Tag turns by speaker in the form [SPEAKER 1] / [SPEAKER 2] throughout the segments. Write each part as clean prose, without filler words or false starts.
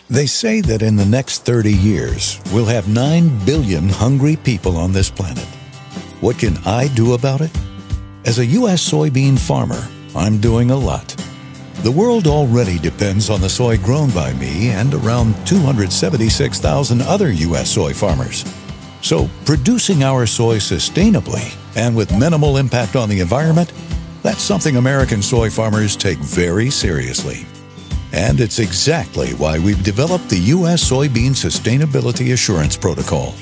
[SPEAKER 1] They say that in the next 30 years, we'll have 9 billion hungry people on this planet. What can I do about it? As a U.S. soybean farmer, I'm doing a lot. The world already depends on the soy grown by me and around 276,000 other U.S. soy farmers. So, producing our soy sustainably and with minimal impact on the environment, that's something American soy farmers take very seriously. And it's exactly why we've developed the U.S. Soybean Sustainability Assurance Protocol.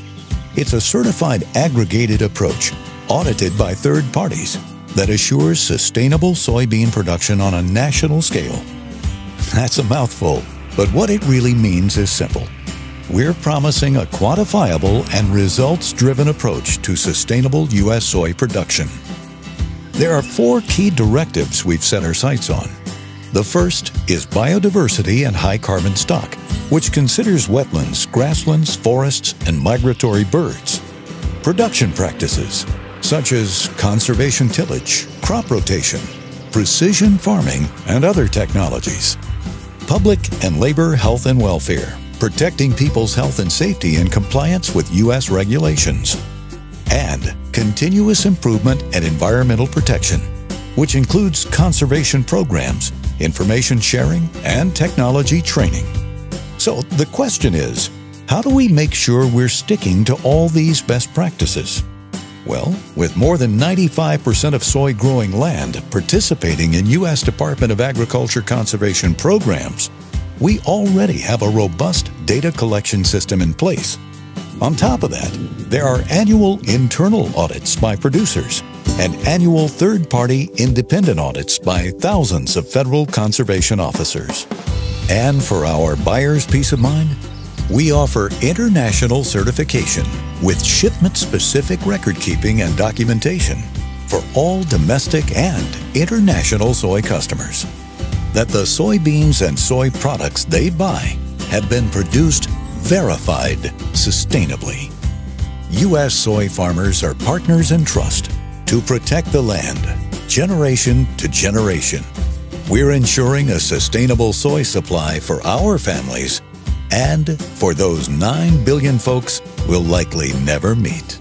[SPEAKER 1] It's a certified aggregated approach, audited by third parties, that assures sustainable soybean production on a national scale. That's a mouthful, but what it really means is simple. We're promising a quantifiable and results-driven approach to sustainable U.S. soy production. There are 4 key directives we've set our sights on. The first is biodiversity and high carbon stock, which considers wetlands, grasslands, forests, and migratory birds. Production practices, such as conservation tillage, crop rotation, precision farming, and other technologies. Public and labor health and welfare, protecting people's health and safety in compliance with U.S. regulations. And continuous improvement and environmental protection, which includes conservation programs, information sharing, and technology training. So the question is, how do we make sure we're sticking to all these best practices? Well, with more than 95% of soy growing land participating in U.S. Department of Agriculture conservation programs, we already have a robust data collection system in place. On top of that, there are annual internal audits by producers and annual third-party independent audits by thousands of federal conservation officers. And for our buyers' peace of mind, we offer international certification with shipment-specific record-keeping and documentation for all domestic and international soy customers, that the soybeans and soy products they buy have been produced verified sustainably. U.S. soy farmers are partners in trust to protect the land, generation to generation. We're ensuring a sustainable soy supply for our families and for those 9 billion folks we'll likely never meet.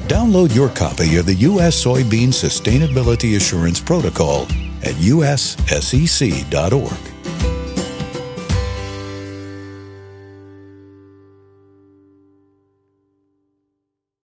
[SPEAKER 1] Download your copy of the U.S. Soybean Sustainability Assurance Protocol at ussec.org.